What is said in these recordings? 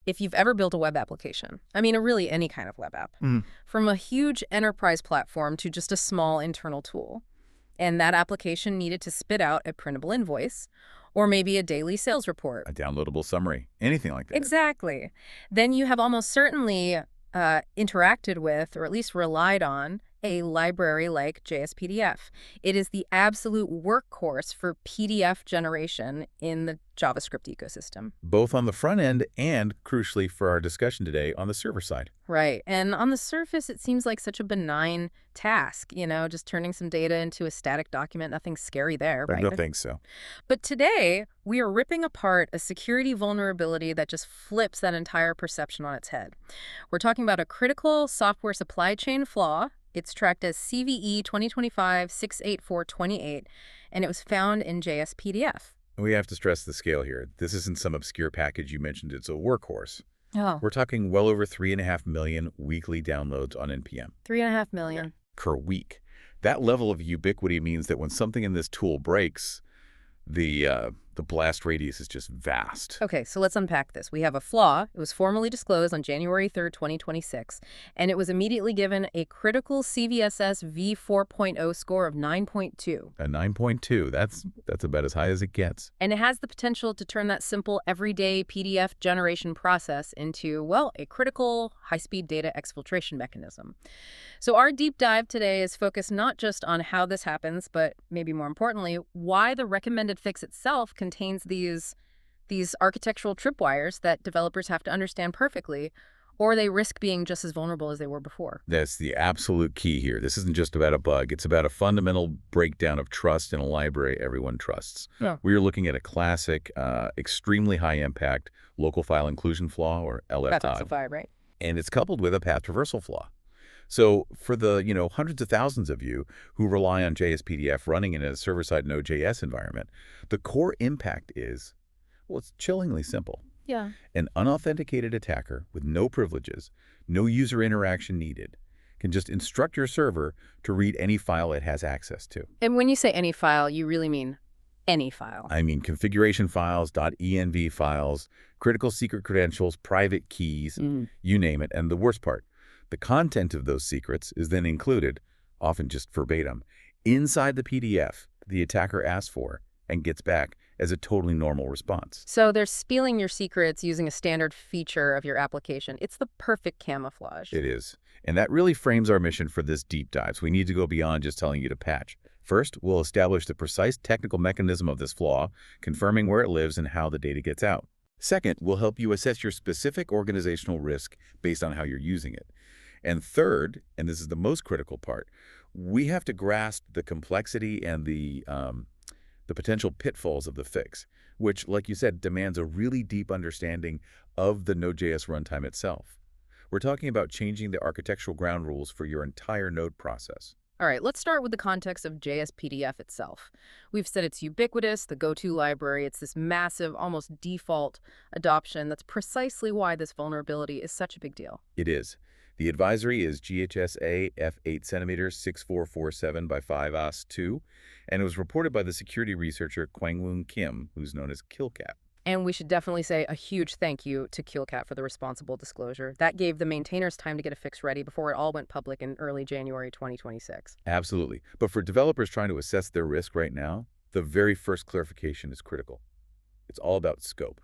if you've ever built a web application, I mean, really any kind of web app, from a huge enterprise platform to just a small internal tool, and that application needed to spit out a printable invoice or maybe a daily sales report. A downloadable summary, anything like that. Exactly. Then you have almost certainly interacted with, or at least relied on, a library like jsPDF. It is the absolute workhorse for PDF generation in the JavaScript ecosystem. Both on the front end and, crucially for our discussion today, on the server side. Right. And on the surface, it seems like such a benign task, just turning some data into a static document. Nothing scary there, right? I don't think so. But today, we are ripping apart a security vulnerability that just flips that entire perception on its head. We're talking about a critical software supply chain flaw. It's tracked as CVE-2025-68428, and it was found in jsPDF. We have to stress the scale here. This isn't some obscure package you mentioned. It's a workhorse. Oh. We're talking well over 3.5 million weekly downloads on NPM. 3.5 million. Per week. That level of ubiquity means that when something in this tool breaks, the blast radius is just vast. Okay, so let's unpack this. We have a flaw. It was formally disclosed on January 3rd, 2026, and it was immediately given a critical CVSS v4.0 score of 9.2. A 9.2, that's about as high as it gets. And it has the potential to turn that simple, everyday PDF generation process into, well, a critical high-speed data exfiltration mechanism. So our deep dive today is focused not just on how this happens, but maybe more importantly, why the recommended fix itself contains these architectural tripwires that developers have to understand perfectly, or they risk being just as vulnerable as they were before. That's the absolute key here. This isn't just about a bug. It's about a fundamental breakdown of trust in a library everyone trusts. Yeah. We're looking at a classic, extremely high-impact local file inclusion flaw, or LFI. That's right? And it's coupled with a path traversal flaw. So for the hundreds of thousands of you who rely on jsPDF running in a server-side Node.js environment, the core impact is, well, it's chillingly simple. Yeah. An unauthenticated attacker with no privileges, no user interaction needed, can just instruct your server to read any file it has access to. And when you say any file, you really mean any file. I mean configuration files, .env files, critical secret credentials, private keys, you name it. And the worst part, the content of those secrets is then included, often just verbatim, inside the PDF the attacker asks for and gets back as a totally normal response. So they're spilling your secrets using a standard feature of your application. It's the perfect camouflage. It is. And that really frames our mission for this deep dive. So we need to go beyond just telling you to patch. First, we'll establish the precise technical mechanism of this flaw, confirming where it lives and how the data gets out. Second, we'll help you assess your specific organizational risk based on how you're using it. And third, and this is the most critical part, we have to grasp the complexity and the potential pitfalls of the fix, which, like you said, demands a really deep understanding of the Node.js runtime itself. We're talking about changing the architectural ground rules for your entire Node process. All right, let's start with the context of jsPDF itself. We've said it's ubiquitous, the go-to library. It's this massive, almost default adoption. That's precisely why this vulnerability is such a big deal. It is. The advisory is GHSA F8cm 6447 by 5AS2, and it was reported by the security researcher Kwangwoon Kim, who's known as Killcat. And we should definitely say a huge thank you to Killcat for the responsible disclosure. That gave the maintainers time to get a fix ready before it all went public in early January 2026. Absolutely. But for developers trying to assess their risk right now, the very first clarification is critical. It's all about scope.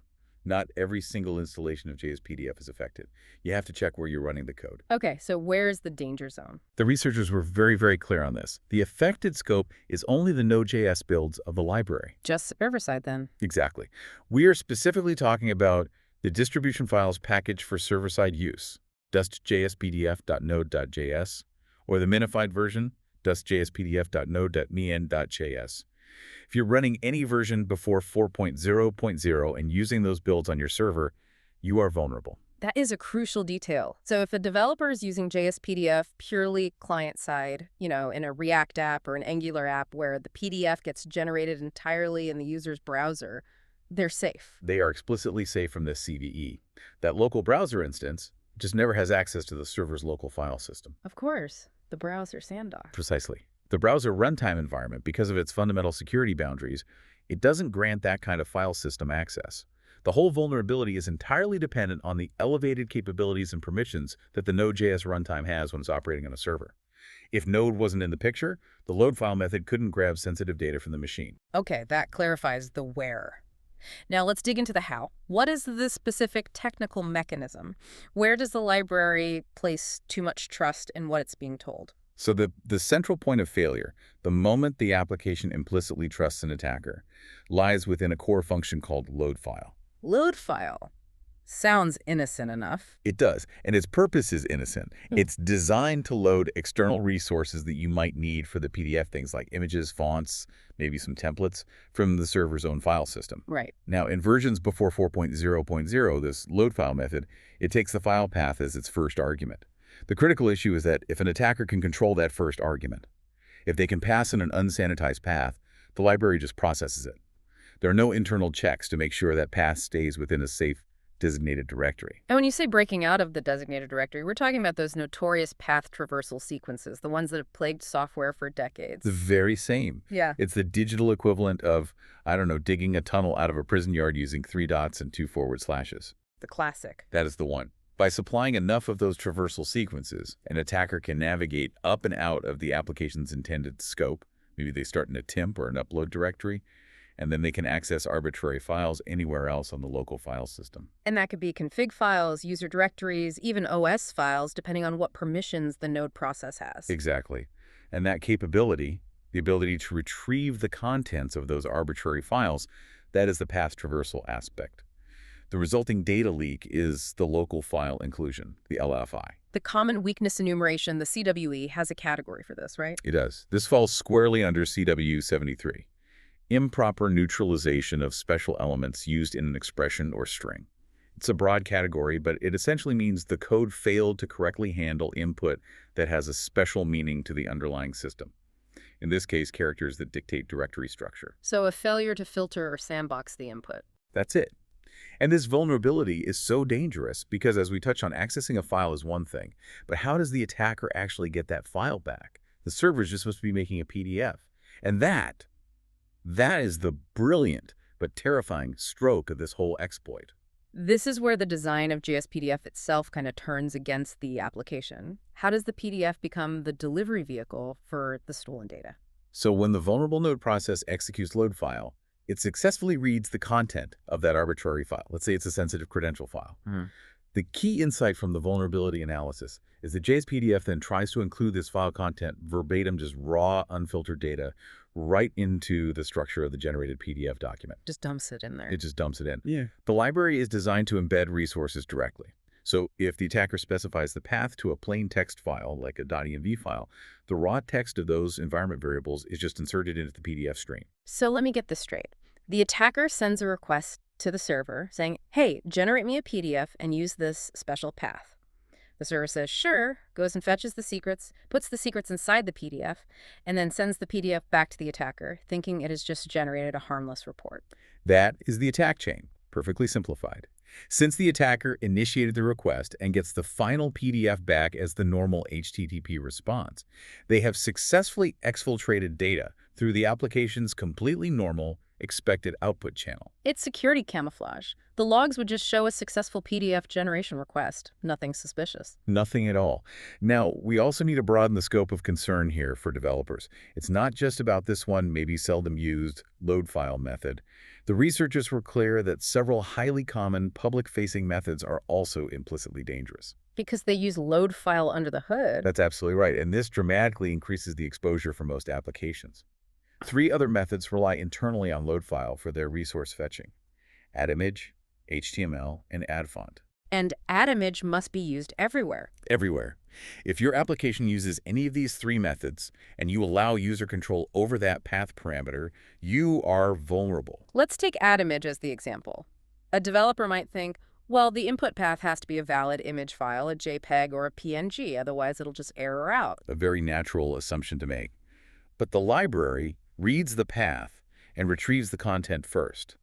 Not every single installation of jsPDF is affected. You have to check where you're running the code. Okay, so where's the danger zone? The researchers were very, very clear on this. The affected scope is only the Node.js builds of the library. Just server-side, then. Exactly. We are specifically talking about the distribution files packaged for server-side use, dust.jspdf.node.js, or the minified version, dust.jspdf.node.min.js. If you're running any version before 4.0.0 and using those builds on your server, you are vulnerable. That is a crucial detail. So if a developer is using jsPDF purely client-side, in a React app or an Angular app where the PDF gets generated entirely in the user's browser, they're safe. They are explicitly safe from this CVE. That local browser instance just never has access to the server's local file system. Of course, the browser sandbox. Precisely. The browser runtime environment, because of its fundamental security boundaries, it doesn't grant that kind of file system access. The whole vulnerability is entirely dependent on the elevated capabilities and permissions that the Node.js runtime has when it's operating on a server. If Node wasn't in the picture, the loadFile method couldn't grab sensitive data from the machine. Okay, that clarifies the where. Now let's dig into the how. What is this specific technical mechanism? Where does the library place too much trust in what it's being told? So the central point of failure, the moment the application implicitly trusts an attacker, lies within a core function called loadFile. LoadFile. Sounds innocent enough. It does, and its purpose is innocent. It's designed to load external resources that you might need for the PDF, things like images, fonts, maybe some templates, from the server's own file system. Right. Now, in versions before 4.0.0, this loadFile method, it takes the file path as its first argument. The critical issue is that if an attacker can control that first argument, if they can pass in an unsanitized path, the library just processes it. There are no internal checks to make sure that path stays within a safe, designated directory. And when you say breaking out of the designated directory, we're talking about those notorious path traversal sequences, the ones that have plagued software for decades. The very same. Yeah. It's the digital equivalent of, I don't know, digging a tunnel out of a prison yard using 3 dots and 2 forward slashes. The classic. That is the one. By supplying enough of those traversal sequences, an attacker can navigate up and out of the application's intended scope. Maybe they start in a temp or an upload directory, and then they can access arbitrary files anywhere else on the local file system. And that could be config files, user directories, even OS files, depending on what permissions the node process has. Exactly. And that capability, the ability to retrieve the contents of those arbitrary files, that is the path traversal aspect. The resulting data leak is the local file inclusion, the LFI. The common weakness enumeration, the CWE, has a category for this, right? It does. This falls squarely under CVE-2025-68428. Improper neutralization of special elements used in an expression or string. It's a broad category, but it essentially means the code failed to correctly handle input that has a special meaning to the underlying system. In this case, characters that dictate directory structure. So a failure to filter or sandbox the input. That's it. And this vulnerability is so dangerous because, as we touched on, accessing a file is one thing, but how does the attacker actually get that file back? The server's just supposed to be making a PDF. And that is the brilliant but terrifying stroke of this whole exploit. This is where the design of jsPDF itself kind of turns against the application. How does the PDF become the delivery vehicle for the stolen data? So when the vulnerable node process executes loadFile, it successfully reads the content of that arbitrary file. Let's say it's a sensitive credential file. The key insight from the vulnerability analysis is that jsPDF then tries to include this file content verbatim, just raw, unfiltered data, right into the structure of the generated PDF document. Just dumps it in there. It just dumps it in. Yeah. The library is designed to embed resources directly. So if the attacker specifies the path to a plain text file, like a .env file, the raw text of those environment variables is just inserted into the PDF stream. So let me get this straight. The attacker sends a request to the server saying, hey, generate me a PDF and use this special path. The server says, sure, goes and fetches the secrets, puts the secrets inside the PDF, and then sends the PDF back to the attacker, thinking it has just generated a harmless report. That is the attack chain, perfectly simplified. Since the attacker initiated the request and gets the final PDF back as the normal HTTP response, they have successfully exfiltrated data through the application's completely normal expected output channel. It's security camouflage. The logs would just show a successful PDF generation request. Nothing suspicious. Nothing at all. Now, we also need to broaden the scope of concern here for developers. It's not just about this one, maybe seldom used, loadFile method. The researchers were clear that several highly common public-facing methods are also implicitly dangerous. Because they use loadFile under the hood. That's absolutely right, and this dramatically increases the exposure for most applications. 3 other methods rely internally on loadFile for their resource fetching: addImage, HTML, and addFont. And addImage must be used everywhere. Everywhere. If your application uses any of these 3 methods and you allow user control over that path parameter, you are vulnerable. Let's take addImage as the example. A developer might think, well, the input path has to be a valid image file, a JPEG or a PNG, otherwise it'll just error out. A very natural assumption to make. But the library reads the path and retrieves the content first.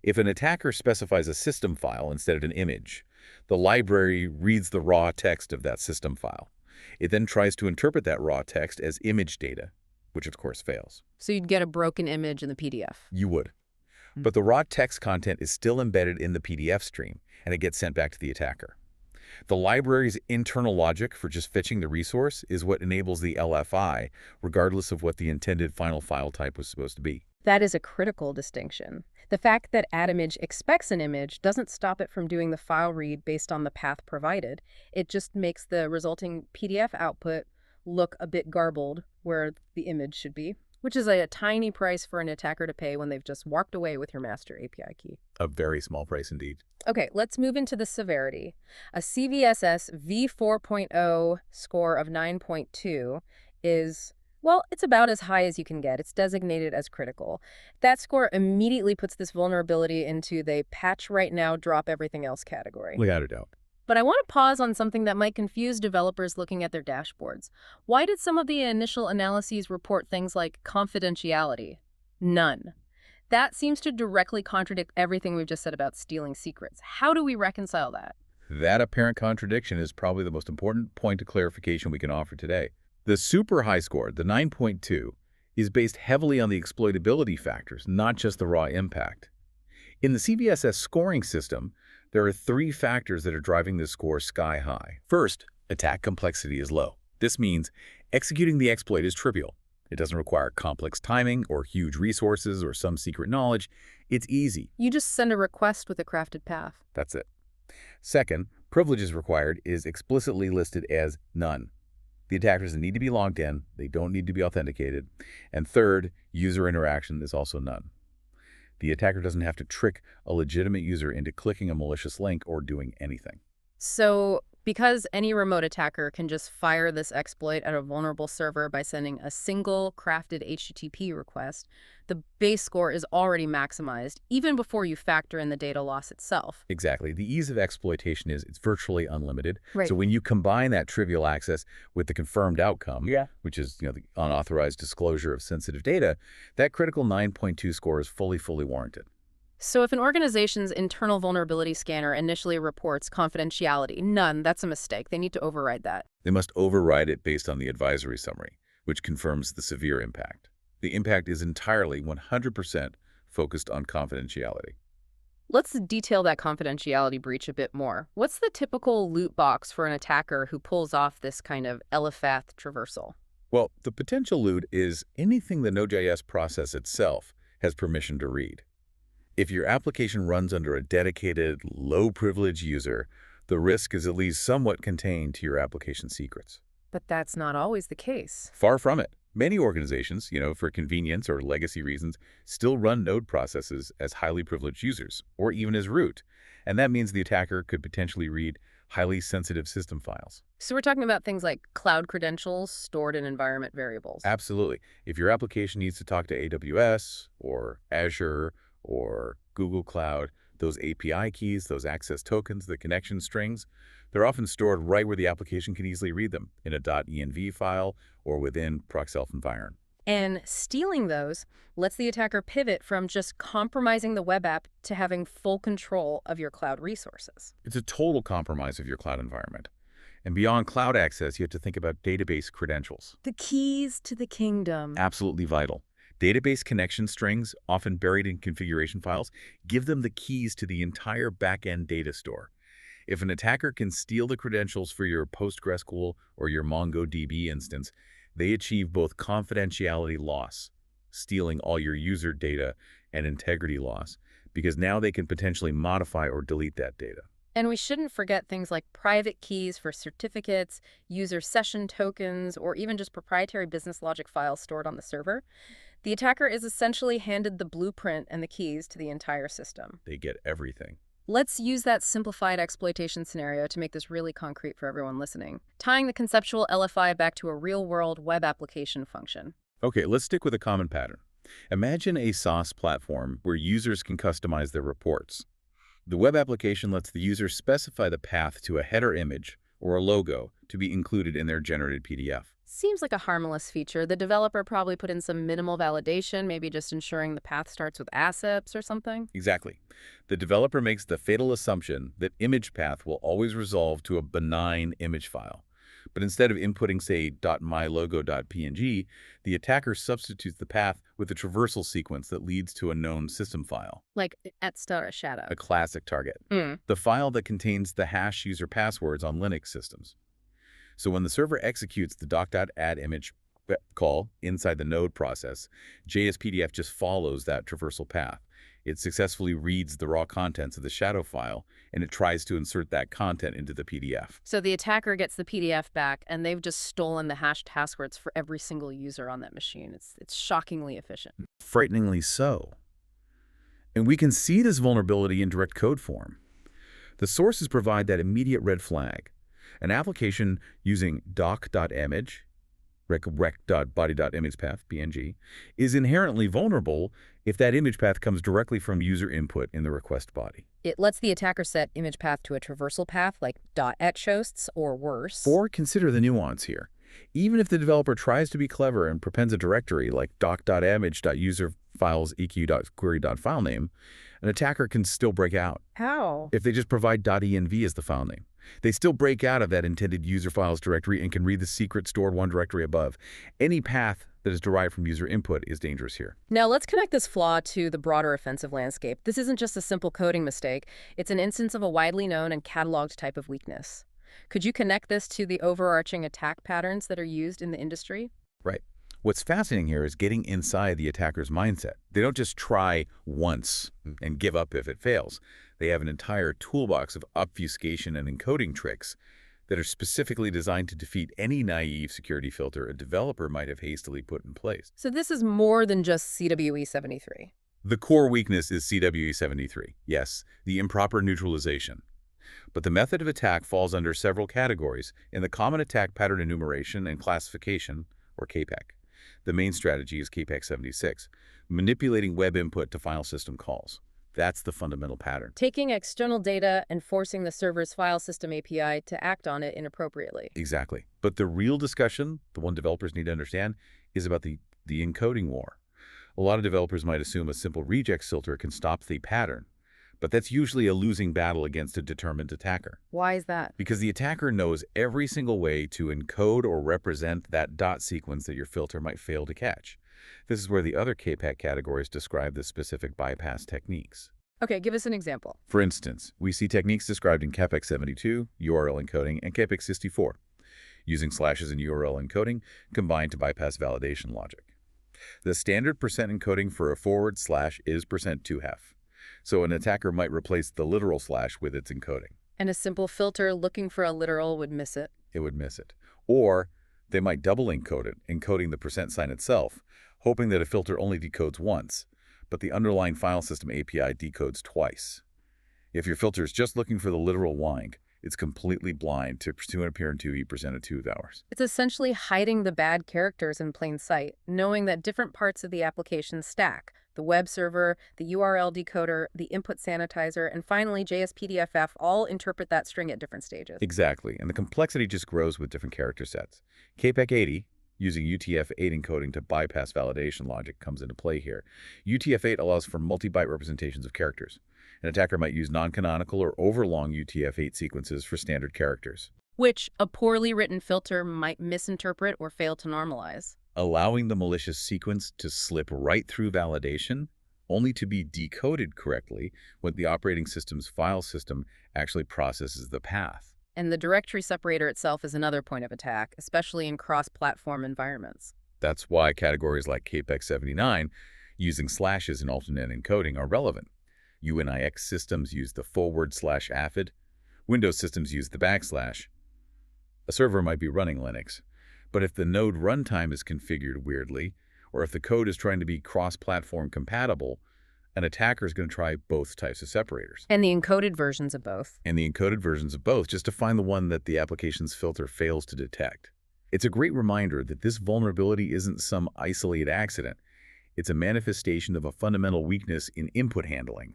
If an attacker specifies a system file instead of an image, the library reads the raw text of that system file. It then tries to interpret that raw text as image data, which of course fails. So you'd get a broken image in the PDF. You would. But the raw text content is still embedded in the PDF stream, and it gets sent back to the attacker. The library's internal logic for just fetching the resource is what enables the LFI, regardless of what the intended final file type was supposed to be. That is a critical distinction. The fact that addImage expects an image doesn't stop it from doing the file read based on the path provided. It just makes the resulting PDF output look a bit garbled where the image should be, which is a tiny price for an attacker to pay when they've just walked away with your master API key. A very small price indeed. Okay, let's move into the severity. A CVSS v4.0 score of 9.2 is, well, it's about as high as you can get. It's designated as critical. That score immediately puts this vulnerability into the patch right now, drop everything else category. Without a doubt. But I want to pause on something that might confuse developers looking at their dashboards. Why did some of the initial analyses report things like confidentiality? None. That seems to directly contradict everything we've just said about stealing secrets. How do we reconcile that? That apparent contradiction is probably the most important point of clarification we can offer today. The super high score, the 9.2, is based heavily on the exploitability factors, not just the raw impact. In the CVSS scoring system, there are 3 factors that are driving this score sky high. First, attack complexity is low. This means executing the exploit is trivial. It doesn't require complex timing or huge resources or some secret knowledge. It's easy. You just send a request with a crafted path. That's it. Second, privileges required is explicitly listed as none. The attackers need to be logged in. They don't need to be authenticated. And third, user interaction is also none. The attacker doesn't have to trick a legitimate user into clicking a malicious link or doing anything. So, because any remote attacker can just fire this exploit at a vulnerable server by sending a single crafted HTTP request, the base score is already maximized, even before you factor in the data loss itself. Exactly. The ease of exploitation is it's virtually unlimited. Right. So when you combine that trivial access with the confirmed outcome, Yeah. which is the unauthorized disclosure of sensitive data, that critical 9.2 score is fully warranted. So if an organization's internal vulnerability scanner initially reports confidentiality, none, that's a mistake. They need to override that. They must override it based on the advisory summary, which confirms the severe impact. The impact is entirely 100% focused on confidentiality. Let's detail that confidentiality breach a bit more. What's the typical loot box for an attacker who pulls off this kind of Elifath traversal? Well, the potential loot is anything the Node.js process itself has permission to read. If your application runs under a dedicated, low-privilege user, the risk is at least somewhat contained to your application secrets. But that's not always the case. Far from it. Many organizations, for convenience or legacy reasons, still run Node processes as highly privileged users, or even as root. And that means the attacker could potentially read highly sensitive system files. So we're talking about things like cloud credentials stored in environment variables. Absolutely. If your application needs to talk to AWS or Azure or Google Cloud, those API keys, those access tokens, the connection strings, they're often stored right where the application can easily read them, in a .env file or within proc.self environment. And stealing those lets the attacker pivot from just compromising the web app to having full control of your cloud resources. It's a total compromise of your cloud environment. And beyond cloud access, you have to think about database credentials. The keys to the kingdom. Absolutely vital. Database connection strings, often buried in configuration files, give them the keys to the entire back-end data store. If an attacker can steal the credentials for your PostgreSQL or your MongoDB instance, they achieve both confidentiality loss, stealing all your user data, and integrity loss, because now they can potentially modify or delete that data. And we shouldn't forget things like private keys for certificates, user session tokens, or even just proprietary business logic files stored on the server. The attacker is essentially handed the blueprint and the keys to the entire system. They get everything. Let's use that simplified exploitation scenario to make this really concrete for everyone listening, tying the conceptual LFI back to a real-world web application function. Okay, let's stick with a common pattern. Imagine a SaaS platform where users can customize their reports. The web application lets the user specify the path to a header image or a logo to be included in their generated PDF. Seems like a harmless feature. The developer probably put in some minimal validation, maybe just ensuring the path starts with assets or something. Exactly. The developer makes the fatal assumption that image path will always resolve to a benign image file. But instead of inputting, say, .mylogo.png, the attacker substitutes the path with a traversal sequence that leads to a known system file. Like at star shadow. A classic target. The file that contains the hash user passwords on Linux systems. So when the server executes the doc.addImage call inside the node process, jsPDF just follows that traversal path. It successfully reads the raw contents of the shadow file, and it tries to insert that content into the PDF. So the attacker gets the PDF back, and they've just stolen the hashed passwords for every single user on that machine. It's shockingly efficient. Frighteningly so. And we can see this vulnerability in direct code form. The sources provide that immediate red flag. An application using doc.image, rec.body.imagepath, PNG, is inherently vulnerable if that image path comes directly from user input in the request body. It lets the attacker set image path to a traversal path like .etchosts or worse. Or consider the nuance here. Even if the developer tries to be clever and prepends a directory like doc.image.userfiles.eq.query.filename, an attacker can still break out. How? If they just provide .env as the file name. They still break out of that intended user files directory and can read the secret stored one directory above. Any path that is derived from user input is dangerous here. Now let's connect this flaw to the broader offensive landscape. This isn't just a simple coding mistake. It's an instance of a widely known and cataloged type of weakness. Could you connect this to the overarching attack patterns that are used in the industry? Right. What's fascinating here is getting inside the attacker's mindset. They don't just try once and give up if it fails. They have an entire toolbox of obfuscation and encoding tricks that are specifically designed to defeat any naive security filter a developer might have hastily put in place. So this is more than just CVE-73. The core weakness is CVE-73. Yes, the improper neutralization. But the method of attack falls under several categories in the Common Attack Pattern Enumeration and Classification, or CAPAC. The main strategy is CAPAC 76, manipulating web input to file system calls. That's the fundamental pattern. Taking external data and forcing the server's file system API to act on it inappropriately. Exactly. But the real discussion, the one developers need to understand, is about the encoding war. A lot of developers might assume a simple regex filter can stop the pattern, but that's usually a losing battle against a determined attacker. Why is that? Because the attacker knows every single way to encode or represent that dot sequence that your filter might fail to catch. This is where the other CAPAC categories describe the specific bypass techniques. Okay, give us an example. For instance, we see techniques described in CAPAC 72, URL encoding, and CAPAC 64, using slashes and URL encoding combined to bypass validation logic. The standard percent encoding for a forward slash is %2half. So an attacker might replace the literal slash with its encoding. And a simple filter looking for a literal would miss it. It would miss it. Or they might double encode it, encoding the percent sign itself, hoping that a filter only decodes once, but the underlying file system API decodes twice. If your filter is just looking for the literal wind, it's completely blind to appear in 2% of 2 hours. It's essentially hiding the bad characters in plain sight, knowing that different parts of the application stack. The web server, the URL decoder, the input sanitizer, and finally jsPDF all interpret that string at different stages. Exactly, and the complexity just grows with different character sets. CAPAC 80, using UTF-8 encoding to bypass validation logic, comes into play here. UTF-8 allows for multi-byte representations of characters. An attacker might use non-canonical or overlong UTF-8 sequences for standard characters, which a poorly written filter might misinterpret or fail to normalize, allowing the malicious sequence to slip right through validation, only to be decoded correctly when the operating system's file system actually processes the path. And the directory separator itself is another point of attack, especially in cross-platform environments. That's why categories like CAPAC 79, using slashes in alternate encoding, are relevant. UNIX systems use the /affid. Windows systems use the \. A server might be running Linux, but if the node runtime is configured weirdly, or if the code is trying to be cross-platform compatible, an attacker is going to try both types of separators. And the encoded versions of both. Just to find the one that the application's filter fails to detect. It's a great reminder that this vulnerability isn't some isolated accident. It's a manifestation of a fundamental weakness in input handling.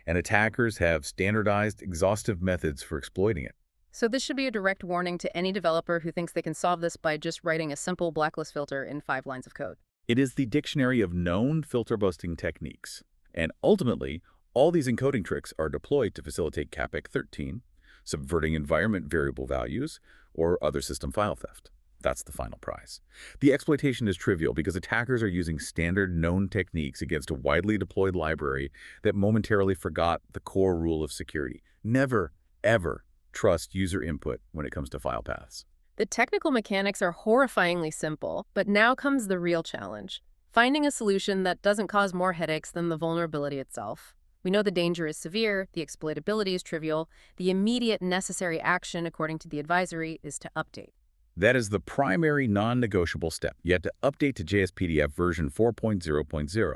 And attackers have standardized, exhaustive methods for exploiting it. So this should be a direct warning to any developer who thinks they can solve this by just writing a simple blacklist filter in 5 lines of code. It is the dictionary of known filter busting techniques. And ultimately, all these encoding tricks are deployed to facilitate CAPAC 13, subverting environment variable values, or other system file theft. That's the final prize. The exploitation is trivial because attackers are using standard known techniques against a widely deployed library that momentarily forgot the core rule of security. Never, ever trust user input when it comes to file paths. The technical mechanics are horrifyingly simple, but now comes the real challenge: finding a solution that doesn't cause more headaches than the vulnerability itself. We know the danger is severe, the exploitability is trivial, the immediate necessary action, according to the advisory, is to update. That is the primary non-negotiable step. You have to update to jsPDF version 4.0.0.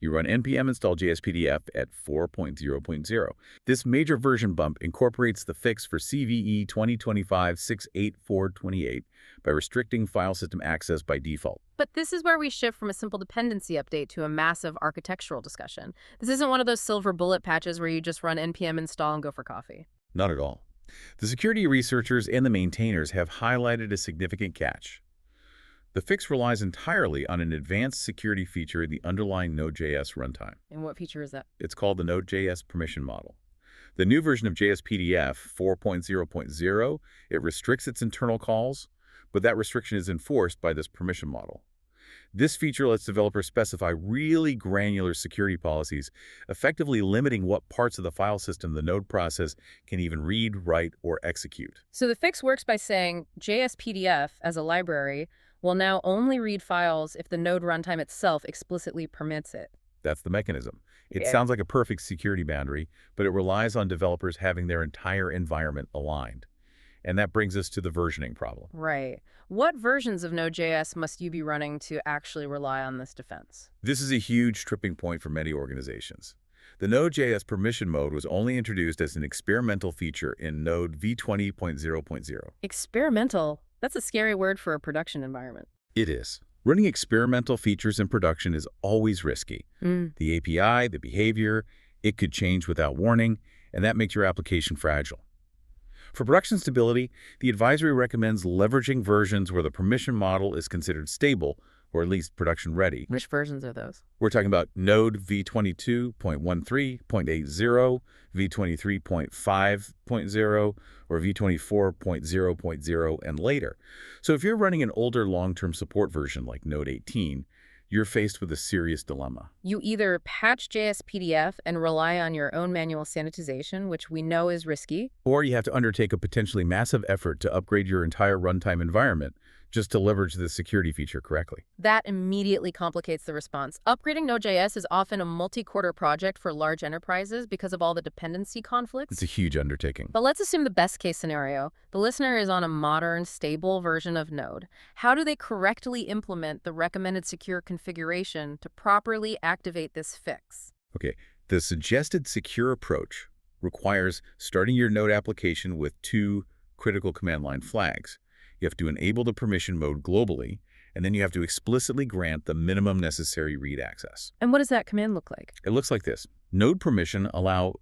You run npm install jsPDF at 4.0.0. This major version bump incorporates the fix for CVE 2025-68428 by restricting file system access by default. But this is where we shift from a simple dependency update to a massive architectural discussion. This isn't one of those silver bullet patches where you just run npm install and go for coffee. Not at all. The security researchers and the maintainers have highlighted a significant catch. The fix relies entirely on an advanced security feature in the underlying Node.js runtime. And what feature is that? It's called the Node.js permission model. The new version of jsPDF 4.0.0, it restricts its internal calls, but that restriction is enforced by this permission model. This feature lets developers specify really granular security policies, effectively limiting what parts of the file system the Node process can even read, write, or execute. So the fix works by saying JSPDF, as a library, will now only read files if the Node runtime itself explicitly permits it. That's the mechanism. It Yeah. sounds like a perfect security boundary, but it relies on developers having their entire environment aligned. And that brings us to the versioning problem. Right. What versions of Node.js must you be running to actually rely on this defense? This is a huge tripping point for many organizations. The Node.js permission mode was only introduced as an experimental feature in Node v20.0.0. Experimental? That's a scary word for a production environment. It is. Running experimental features in production is always risky. The API, the behavior, it could change without warning, and that makes your application fragile. For production stability, the advisory recommends leveraging versions where the permission model is considered stable, or at least production ready. Which versions are those? We're talking about Node v22.13.80, v23.5.0, or v24.0.0 and later. So if you're running an older long-term support version like Node 18, you're faced with a serious dilemma. You either patch JSPDF and rely on your own manual sanitization, which we know is risky, Or you have to undertake a potentially massive effort to upgrade your entire runtime environment just to leverage this security feature correctly. that immediately complicates the response. Upgrading Node.js is often a multi-quarter project for large enterprises because of all the dependency conflicts. It's a huge undertaking. But let's assume the best case scenario. The listener is on a modern, stable version of Node. How do they correctly implement the recommended secure configuration to properly activate this fix? Okay, the suggested secure approach requires starting your Node application with two critical command line flags. You have to enable the permission mode globally, and then you have to explicitly grant the minimum necessary read access. And what does that command look like? It looks like this. Node permission allow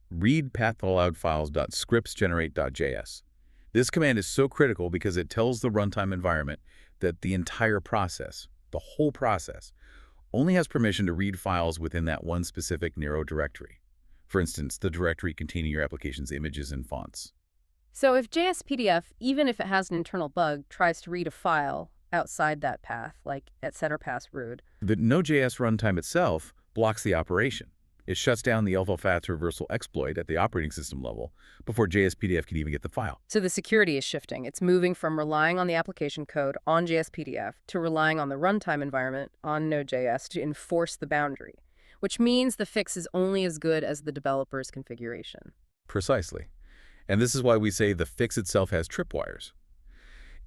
read path_allowed_files.scripts_generate.js. This command is so critical because it tells the runtime environment that the entire process, the whole process, only has permission to read files within that one specific narrow directory. For instance, the directory containing your application's images and fonts. So if JSPDF, even if it has an internal bug, tries to read a file outside that path, like at setter pass root, The Node.js runtime itself blocks the operation. It shuts down the LFAT traversal exploit at the operating system level before JSPDF can even get the file. so the security is shifting. It's moving from relying on the application code on JSPDF to relying on the runtime environment on Node.js to enforce the boundary, which means the fix is only as good as the developer's configuration. Precisely. And this is why we say the fix itself has tripwires.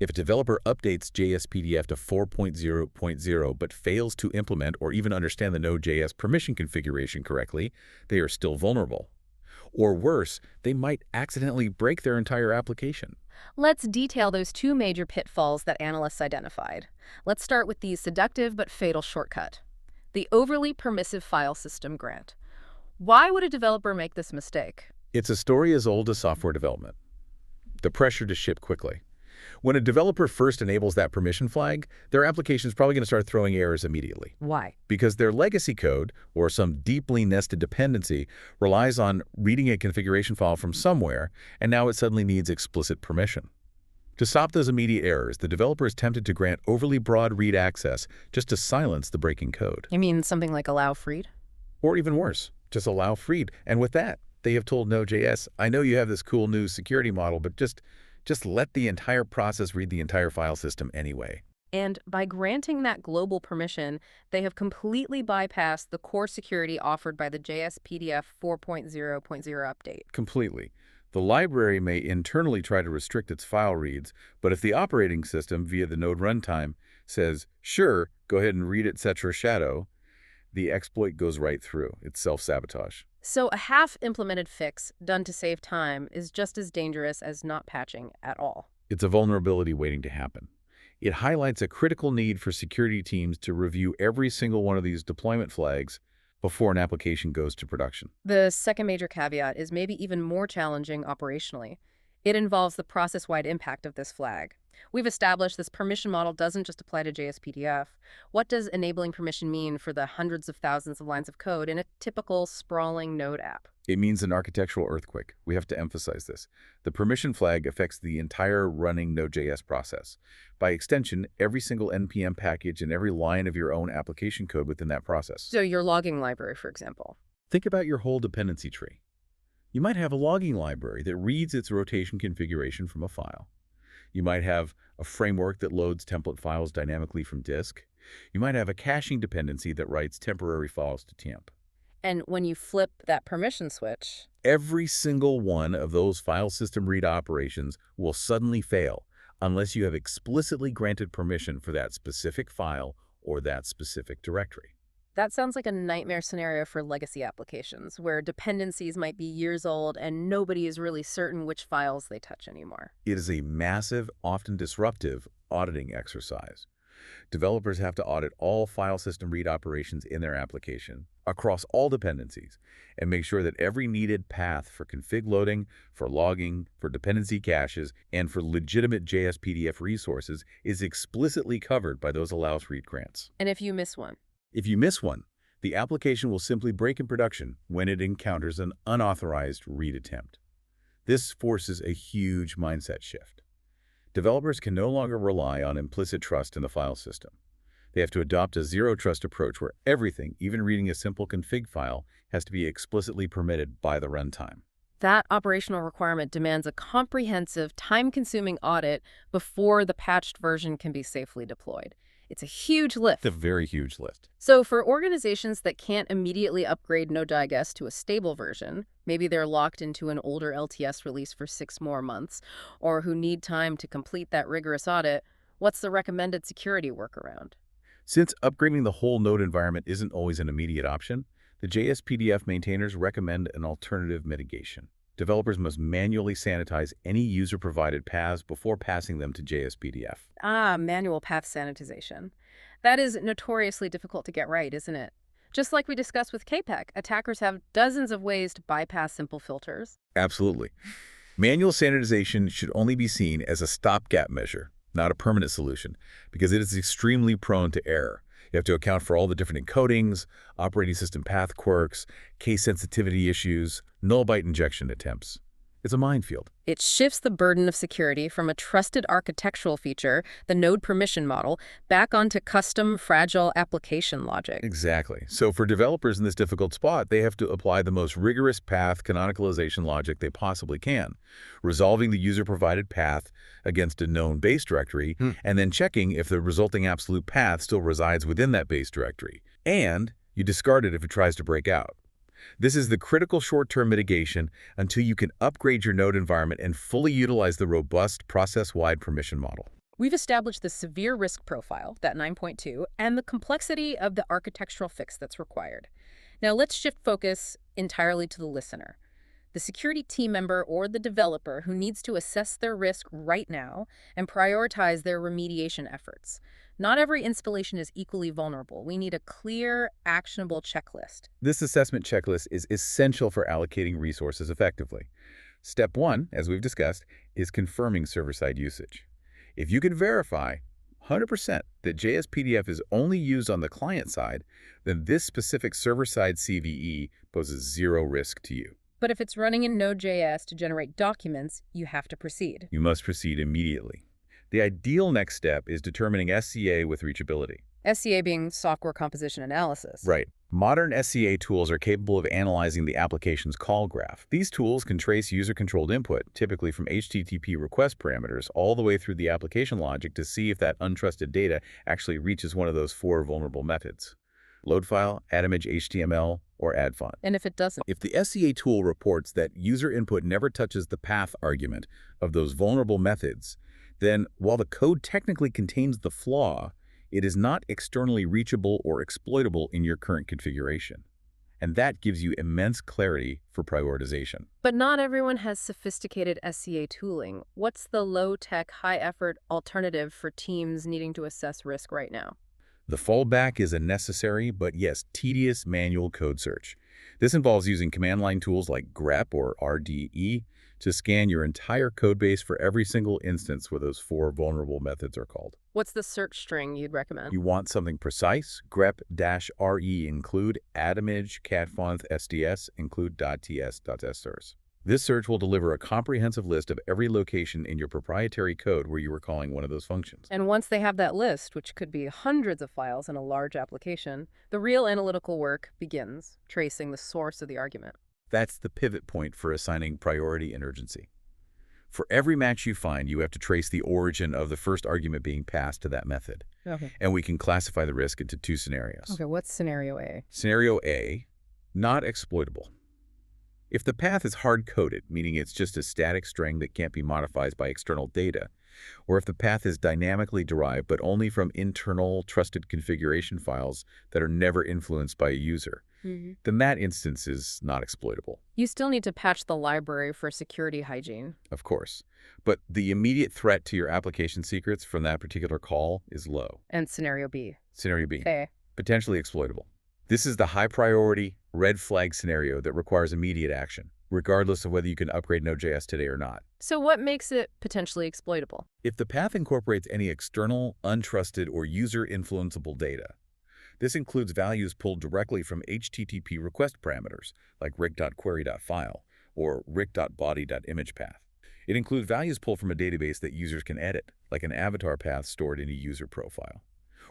If a developer updates JSPDF to 4.0.0 but fails to implement or even understand the Node.js permission configuration correctly, they are still vulnerable. Or worse, they might accidentally break their entire application. Let's detail those two major pitfalls that analysts identified. Let's start with the seductive but fatal shortcut: the overly permissive file system grant. Why would a developer make this mistake? It's a story as old as software development. The pressure to ship quickly. When a developer first enables that permission flag, their application is probably going to start throwing errors immediately. Why? Because their legacy code, or some deeply nested dependency, relies on reading a configuration file from somewhere, and now it suddenly needs explicit permission. To stop those immediate errors, the developer is tempted to grant overly broad read access just to silence the breaking code. You mean something like allow freed? Or even worse, just allow freed. And with that, they have told Node.js, I know you have this cool new security model, but just let the entire process read the entire file system anyway. And by granting that global permission, they have completely bypassed the core security offered by the jsPDF 4.0.0 update. Completely. The library may internally try to restrict its file reads, but if the operating system, via the node runtime, says, sure, go ahead and read etc. shadow, the exploit goes right through. It's self-sabotage. So a half-implemented fix done to save time is just as dangerous as not patching at all. It's a vulnerability waiting to happen. It highlights a critical need for security teams to review every single one of these deployment flags before an application goes to production. The second major caveat is maybe even more challenging operationally. It involves the process-wide impact of this flag. We've established this permission model doesn't just apply to jsPDF. What does enabling permission mean for the hundreds of thousands of lines of code in a typical sprawling Node app? It means an architectural earthquake. We have to emphasize this. The permission flag affects the entire running Node.js process. By extension, every single NPM package and every line of your own application code within that process. So your logging library, for example. Think about your whole dependency tree. You might have a logging library that reads its rotation configuration from a file. You might have a framework that loads template files dynamically from disk. You might have a caching dependency that writes temporary files to temp. And when you flip that permission switch, Every single one of those file system read operations will suddenly fail unless you have explicitly granted permission for that specific file or that specific directory. that sounds like a nightmare scenario for legacy applications, where dependencies might be years old and nobody is really certain which files they touch anymore. It is a massive, often disruptive, auditing exercise. Developers have to audit all file system read operations in their application across all dependencies and make sure that every needed path for config loading, for logging, for dependency caches, and for legitimate jsPDF resources is explicitly covered by those allows read grants. And if you miss one? If you miss one, the application will simply break in production when it encounters an unauthorized read attempt. This forces a huge mindset shift. Developers can no longer rely on implicit trust in the file system. They have to adopt a zero-trust approach where everything, even reading a simple config file, has to be explicitly permitted by the runtime. That operational requirement demands a comprehensive, time-consuming audit before the patched version can be safely deployed. It's a huge lift. It's a very huge lift. So for organizations that can't immediately upgrade Node.js to a stable version, maybe they're locked into an older LTS release for 6 more months, or who need time to complete that rigorous audit, what's the recommended security workaround? Since upgrading the whole Node environment isn't always an immediate option, the JSPDF maintainers recommend an alternative mitigation. Developers must manually sanitize any user-provided paths before passing them to JSPDF. Manual path sanitization. That is notoriously difficult to get right, isn't it? Just like we discussed with KPEC, attackers have dozens of ways to bypass simple filters. Absolutely. Manual sanitization should only be seen as a stopgap measure, not a permanent solution, because it is extremely prone to error. You have to account for all the different encodings, operating system path quirks, case sensitivity issues, null byte injection attempts. It's a minefield. It shifts the burden of security from a trusted architectural feature, the node permission model, back onto custom, fragile application logic. Exactly. So for developers in this difficult spot, they have to apply the most rigorous path canonicalization logic they possibly can, resolving the user-provided path against a known base directory, and then checking if the resulting absolute path still resides within that base directory. And you discard it if it tries to break out. This is the critical short-term mitigation until you can upgrade your node environment and fully utilize the robust process-wide permission model. We've established the severe risk profile, that 9.2, and the complexity of the architectural fix that's required. Now let's shift focus entirely to the listener, the security team member or the developer who needs to assess their risk right now and prioritize their remediation efforts. Not every installation is equally vulnerable. We need a clear, actionable checklist. This assessment checklist is essential for allocating resources effectively. Step 1, as we've discussed, is confirming server-side usage. If you can verify 100% that JSPDF is only used on the client side, then this specific server-side CVE poses zero risk to you. But if it's running in Node.js to generate documents, you have to proceed. You must proceed immediately. The ideal next step is determining SCA with reachability. SCA being software composition analysis. Right. Modern SCA tools are capable of analyzing the application's call graph. These tools can trace user-controlled input, typically from HTTP request parameters, all the way through the application logic to see if that untrusted data actually reaches one of those 4 vulnerable methods: loadFile, addImage HTML, or addFont. And if it doesn't? If the SCA tool reports that user input never touches the path argument of those vulnerable methods, then while the code technically contains the flaw, it is not externally reachable or exploitable in your current configuration. And that gives you immense clarity for prioritization. But not everyone has sophisticated SCA tooling. What's the low-tech, high-effort alternative for teams needing to assess risk right now? The fallback is a necessary, but yes, tedious manual code search. This involves using command line tools like grep or RDE to scan your entire codebase for every single instance where those 4 vulnerable methods are called. What's the search string you'd recommend? You want something precise. grep-re include addImage, catfont, SDS, include .ts.strs. This search will deliver a comprehensive list of every location in your proprietary code where you are calling one of those functions. And once they have that list, which could be hundreds of files in a large application, the real analytical work begins, tracing the source of the argument. That's the pivot point for assigning priority and urgency. For every match you find, you have to trace the origin of the first argument being passed to that method. Okay. And we can classify the risk into 2 scenarios. Okay, what's scenario A? Scenario A, not exploitable. If the path is hard-coded, meaning it's just a static string that can't be modified by external data, or if the path is dynamically derived but only from internal trusted configuration files that are never influenced by a user, then that instance is not exploitable. You still need to patch the library for security hygiene. Of course. But the immediate threat to your application secrets from that particular call is low. And scenario B? Scenario B, A. potentially exploitable. This is the high-priority, red flag scenario that requires immediate action, regardless of whether you can upgrade Node.js today or not. So what makes it potentially exploitable? If the path incorporates any external, untrusted, or user-influenceable data, this includes values pulled directly from HTTP request parameters, like ric.query.file or ric.body.image path. It includes values pulled from a database that users can edit, like an avatar path stored in a user profile,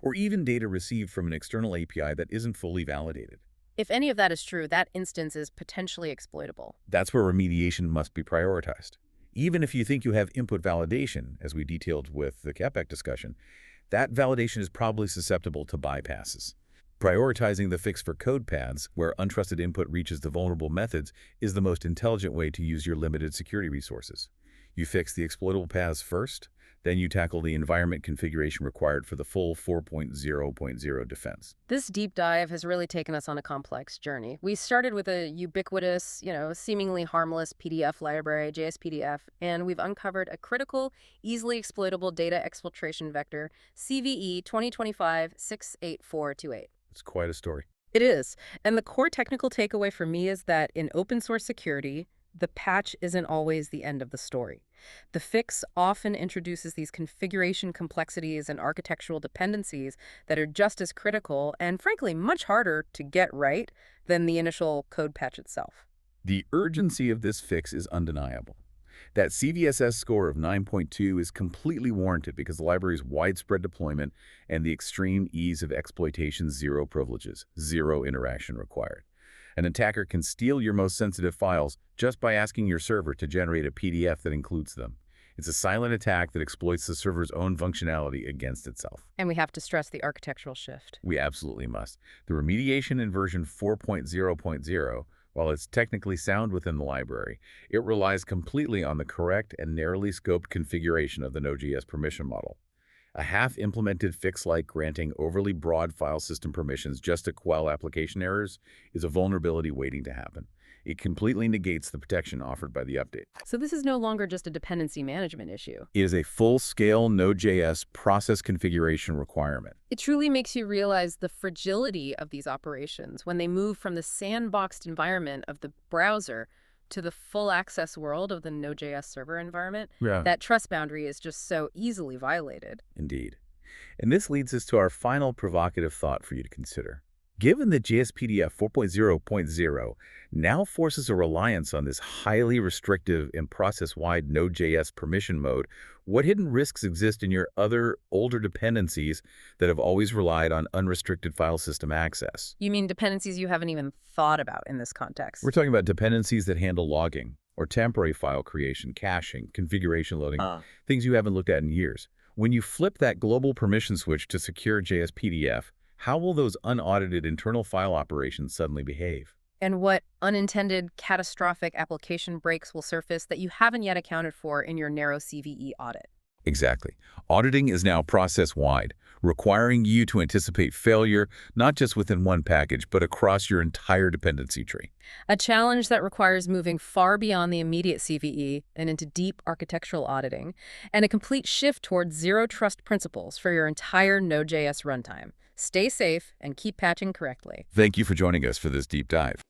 or even data received from an external API that isn't fully validated. If any of that is true, that instance is potentially exploitable. That's where remediation must be prioritized. Even if you think you have input validation, as we detailed with the CAPEC discussion, that validation is probably susceptible to bypasses. Prioritizing the fix for code paths, where untrusted input reaches the vulnerable methods, is the most intelligent way to use your limited security resources. You fix the exploitable paths first, then you tackle the environment configuration required for the full 4.0.0 defense. This deep dive has really taken us on a complex journey. We started with a ubiquitous, seemingly harmless PDF library, jsPDF, and we've uncovered a critical, easily exploitable data exfiltration vector, CVE-2025-68428. It's quite a story. It is. And the core technical takeaway for me is that in open source security, the patch isn't always the end of the story. The fix often introduces these configuration complexities and architectural dependencies that are just as critical and, frankly, much harder to get right than the initial code patch itself. The urgency of this fix is undeniable. That CVSS score of 9.2 is completely warranted because the library's widespread deployment and the extreme ease of exploitation, 0 privileges, 0 interaction required. An attacker can steal your most sensitive files just by asking your server to generate a PDF that includes them. It's a silent attack that exploits the server's own functionality against itself. And we have to stress the architectural shift. We absolutely must. The remediation in version 4.0.0, while it's technically sound within the library, it relies completely on the correct and narrowly scoped configuration of the Node.js permission model. A half-implemented fix like granting overly broad file system permissions just to quell application errors is a vulnerability waiting to happen. It completely negates the protection offered by the update. So this is no longer just a dependency management issue. It is a full-scale Node.js process configuration requirement. It truly makes you realize the fragility of these operations when they move from the sandboxed environment of the browser to the full access world of the Node.js server environment. That trust boundary is just so easily violated. Indeed. And this leads us to our final provocative thought for you to consider. Given that jsPDF 4.0.0 now forces a reliance on this highly restrictive and process-wide Node.js permission mode, what hidden risks exist in your other older dependencies that have always relied on unrestricted file system access? You mean dependencies you haven't even thought about in this context? We're talking about dependencies that handle logging or temporary file creation, caching, configuration loading, things you haven't looked at in years. When you flip that global permission switch to secure JSPDF, how will those unaudited internal file operations suddenly behave? And what unintended catastrophic application breaks will surface that you haven't yet accounted for in your narrow CVE audit? Exactly. Auditing is now process-wide, requiring you to anticipate failure not just within one package, but across your entire dependency tree. A challenge that requires moving far beyond the immediate CVE and into deep architectural auditing, and a complete shift towards zero-trust principles for your entire Node.js runtime. Stay safe and keep patching correctly. Thank you for joining us for this deep dive.